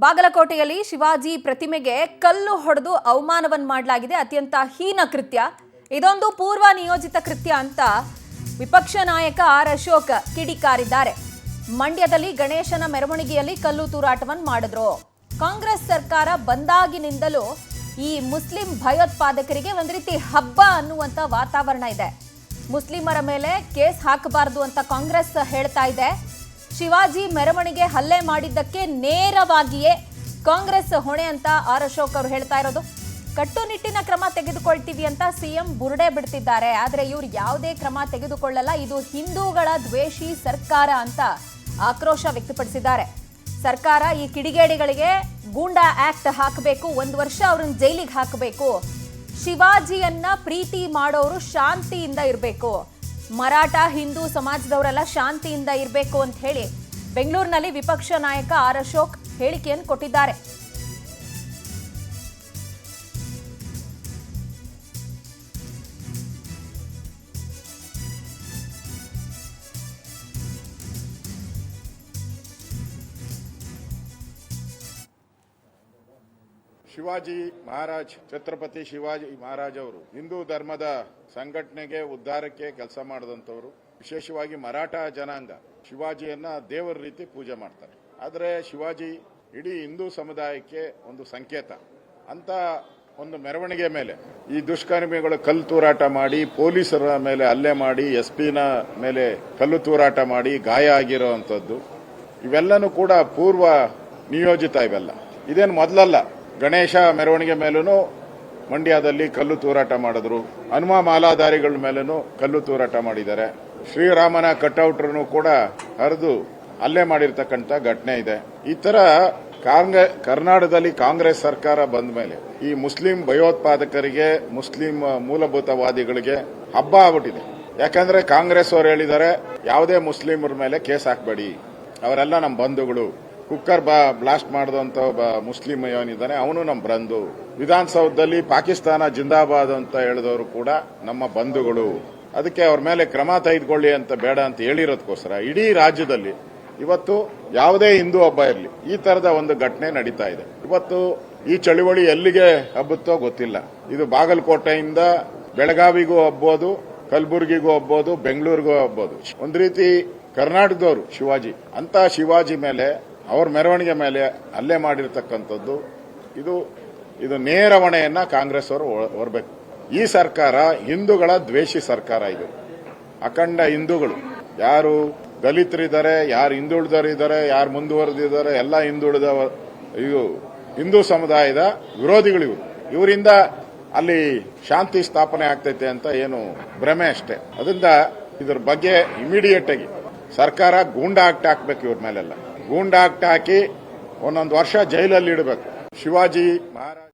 ಬಾಗಲಕೋಟೆಯಲ್ಲಿ ಶಿವಾಜಿ ಪ್ರತಿಮೆಗೆ ಕಲ್ಲು ಹೊಡೆದು ಅವಮಾನವನ್ನು ಮಾಡಲಾಗಿದೆ. ಅತ್ಯಂತ ಹೀನ ಕೃತ್ಯ. ಇದೊಂದು ಪೂರ್ವ ನಿಯೋಜಿತ ಕೃತ್ಯ ಅಂತ ವಿಪಕ್ಷ ನಾಯಕ ಆರ್ ಅಶೋಕ್ ಕಿಡಿಕಾರಿದ್ದಾರೆ. ಮಂಡ್ಯದಲ್ಲಿ ಗಣೇಶನ ಮೆರವಣಿಗೆಯಲ್ಲಿ ಕಲ್ಲು ತೂರಾಟವನ್ನು ಮಾಡಿದ್ರು. ಕಾಂಗ್ರೆಸ್ ಸರ್ಕಾರ ಬಂದಾಗಿನಿಂದಲೂ ಈ ಮುಸ್ಲಿಂ ಭಯೋತ್ಪಾದಕರಿಗೆ ಒಂದು ರೀತಿ ಹಬ್ಬ ಅನ್ನುವಂತ ವಾತಾವರಣ ಇದೆ. ಮುಸ್ಲಿಮರ ಮೇಲೆ ಕೇಸ್ ಹಾಕಬಾರದು ಅಂತ ಕಾಂಗ್ರೆಸ್ ಹೇಳ್ತಾ ಇದೆ. ಶಿವಾಜಿ ಮೆರವಣಿಗೆ ಹಲ್ಲೆ ಮಾಡಿದ್ದಕ್ಕೆ ನೇರವಾಗಿಯೇ ಕಾಂಗ್ರೆಸ್ ಹೊಣೆ ಅಂತ ಆರ್ ಅಶೋಕ್ ಅವರು ಹೇಳ್ತಾ ಇರೋದು. ಕಟ್ಟುನಿಟ್ಟಿನ ಕ್ರಮ ತೆಗೆದುಕೊಳ್ತೀವಿ ಅಂತ ಸಿಎಂ ಬುರುಡೆ ಬಿಡ್ತಿದ್ದಾರೆ. ಆದರೆ ಇವರು ಯಾವುದೇ ಕ್ರಮ ತೆಗೆದುಕೊಳ್ಳಲ್ಲ. ಇದು ಹಿಂದೂಗಳ ದ್ವೇಷಿ ಸರ್ಕಾರ ಅಂತ ಆಕ್ರೋಶ ವ್ಯಕ್ತಪಡಿಸಿದ್ದಾರೆ. ಸರ್ಕಾರ ಈ ಕಿಡಿಗೇಡಿಗಳಿಗೆ ಗೂಂಡಾ ಆಕ್ಟ್ ಹಾಕಬೇಕು, 1 ವರ್ಷ ಅವ್ರನ್ನ ಜೈಲಿಗೆ ಹಾಕಬೇಕು. ಶಿವಾಜಿಯನ್ನ ಪ್ರೀತಿ ಮಾಡೋರು ಶಾಂತಿಯಿಂದ ಇರಬೇಕು, ಮರಾಠ ಹಿಂದೂ ಸಮಾಜದವರೆಲ್ಲ ಶಾಂತಿಯಿಂದ ಇರಬೇಕು ಅಂತ ಹೇಳಿ ಬೆಂಗಳೂರಿನಲ್ಲಿ ವಿಪಕ್ಷ ನಾಯಕ ಆರ್ ಅಶೋಕ್ ಹೇಳಿಕೆಯನ್ನು ಕೊಟ್ಟಿದ್ದಾರೆ. ಶಿವಾಜಿ ಮಹಾರಾಜ್, ಛತ್ರಪತಿ ಶಿವಾಜಿ ಮಹಾರಾಜ್ ಅವರು ಹಿಂದೂ ಧರ್ಮದ ಸಂಘಟನೆಗೆ ಉದ್ಧಾರಕ್ಕೆ ಕೆಲಸ ಮಾಡಿದಂಥವರು. ವಿಶೇಷವಾಗಿ ಮರಾಠ ಜನಾಂಗ ಶಿವಾಜಿಯನ್ನ ದೇವರ ರೀತಿ ಪೂಜೆ ಮಾಡ್ತಾರೆ. ಆದರೆ ಶಿವಾಜಿ ಇಡೀ ಹಿಂದೂ ಸಮುದಾಯಕ್ಕೆ ಒಂದು ಸಂಕೇತ ಅಂತ ಒಂದು ಮೆರವಣಿಗೆ ಮೇಲೆ ಈ ದುಷ್ಕರ್ಮಿಗಳು ಕಲ್ಲು ತೂರಾಟ ಮಾಡಿ, ಪೊಲೀಸರ ಮೇಲೆ ಹಲ್ಲೆ ಮಾಡಿ, ಎಸ್ಪಿನ ಮೇಲೆ ಕಲ್ಲು ತೂರಾಟ ಮಾಡಿ ಗಾಯ ಆಗಿರುವಂಥದ್ದು, ಇವೆಲ್ಲನೂ ಕೂಡ ಪೂರ್ವ ನಿಯೋಜಿತ. ಇವೆಲ್ಲ ಇದೇನು ಮೊದಲಲ್ಲ. ಗಣೇಶ ಮೆರವಣಿಗೆ ಮೇಲೂ ಮಂಡ್ಯದಲ್ಲಿ ಕಲ್ಲು ತೂರಾಟ ಮಾಡಿದ್ರು. ಹನುಮ ಮಾಲಾಧಾರಿಗಳ ಮೇಲೂ ಕಲ್ಲು ತೂರಾಟ ಮಾಡಿದ್ದಾರೆ. ಶ್ರೀರಾಮನ ಕಟ್ಔಟ್ರನ್ನು ಕೂಡ ಹರಿದು ಹಲ್ಲೆ ಮಾಡಿರ್ತಕ್ಕಂಥ ಘಟನೆ ಇದೆ. ಈ ತರ ಕರ್ನಾಟಕದಲ್ಲಿ ಕಾಂಗ್ರೆಸ್ ಸರ್ಕಾರ ಬಂದ ಮೇಲೆ ಈ ಮುಸ್ಲಿಂ ಭಯೋತ್ಪಾದಕರಿಗೆ, ಮುಸ್ಲಿಂ ಮೂಲಭೂತವಾದಿಗಳಿಗೆ ಹಬ್ಬ ಆಗ್ಬಿಟ್ಟಿದೆ. ಯಾಕಂದ್ರೆ ಕಾಂಗ್ರೆಸ್ ಅವರು ಹೇಳಿದ್ದಾರೆ, ಯಾವುದೇ ಮುಸ್ಲಿಮರ ಮೇಲೆ ಕೇಸ್ ಹಾಕಬೇಡಿ, ಅವರೆಲ್ಲ ನಮ್ಮ ಬಂಧುಗಳು. ಕುಕ್ಕರ್ ಬ್ಲಾಸ್ಟ್ ಮಾಡಿದಂತ ಮುಸ್ಲಿಂ ಏನಿದ್ದಾನೆ ಅವನು ನಮ್ಮ ಬಂಧು. ವಿಧಾನಸೌಧದಲ್ಲಿ ಪಾಕಿಸ್ತಾನ ಜಿಂದಾಬಾದ್ ಅಂತ ಹೇಳಿದವರು ಕೂಡ ನಮ್ಮ ಬಂಧುಗಳು. ಅದಕ್ಕೆ ಅವ್ರ ಮೇಲೆ ಕ್ರಮ ತೆಗೆದುಕೊಳ್ಳಿ ಅಂತ ಬೇಡ ಅಂತ ಹೇಳಿರೋದಕ್ಕೋಸ್ಕರ ಇಡೀ ರಾಜ್ಯದಲ್ಲಿ ಇವತ್ತು ಯಾವುದೇ ಹಿಂದೂ ಹಬ್ಬ ಇರಲಿ, ಈ ತರದ ಒಂದು ಘಟನೆ ನಡೀತಾ ಇದೆ. ಇವತ್ತು ಈ ಚಳುವಳಿ ಎಲ್ಲಿಗೆ ಹಬ್ಬುತ್ತೋ ಗೊತ್ತಿಲ್ಲ. ಇದು ಬಾಗಲಕೋಟೆಯಿಂದ ಬೆಳಗಾವಿಗೂ ಹಬ್ಬೋದು, ಕಲಬುರಗಿಗೂ ಹಬ್ಬೋದು, ಬೆಂಗಳೂರಿಗೂ ಹಬ್ಬೋದು. ಒಂದು ರೀತಿ ಕರ್ನಾಟಕದವರು ಶಿವಾಜಿ ಅಂತ ಶಿವಾಜಿ ಮೇಲೆ, ಅವ್ರ ಮೆರವಣಿಗೆ ಮೇಲೆ ಹಲ್ಲೆ ಮಾಡಿರ್ತಕ್ಕಂಥದ್ದು ಇದು ನೇರ ಹೊಣೆಯನ್ನ ಕಾಂಗ್ರೆಸ್ ಅವರು ಹೊರಬೇಕು. ಈ ಸರ್ಕಾರ ಹಿಂದೂಗಳ ದ್ವೇಷಿ ಸರ್ಕಾರ. ಇದು ಅಖಂಡ ಹಿಂದೂಗಳು, ಯಾರು ದಲಿತರಿದ್ದಾರೆ, ಯಾರು ಹಿಂದುಳಿದರಿದ್ದಾರೆ, ಯಾರು ಮುಂದುವರೆದಿದ್ದಾರೆ, ಎಲ್ಲ ಹಿಂದೂ ಸಮುದಾಯದ ವಿರೋಧಿಗಳು ಇವರು. ಇವರಿಂದ ಅಲ್ಲಿ ಶಾಂತಿ ಸ್ಥಾಪನೆ ಆಗ್ತೈತೆ ಅಂತ ಏನು ಭ್ರಮೆ ಅಷ್ಟೇ. ಅದರಿಂದ ಇದ್ರ ಬಗ್ಗೆ ಇಮಿಡಿಯೇಟ್ ಆಗಿ ಸರ್ಕಾರ ಗೂಂಡಾ ಆಕ್ಟ್ ಹಾಕಬೇಕು. ಇವ್ರ ಮೇಲೆಲ್ಲ ಗೂಂಡಾ ಆಕ್ಟ್ ಹಾಕಿ 1 ವರ್ಷ ಜೈಲಲ್ಲಿ ಇಡಬೇಕು. ಶಿವಾಜಿ ಮಹಾರಾಜ್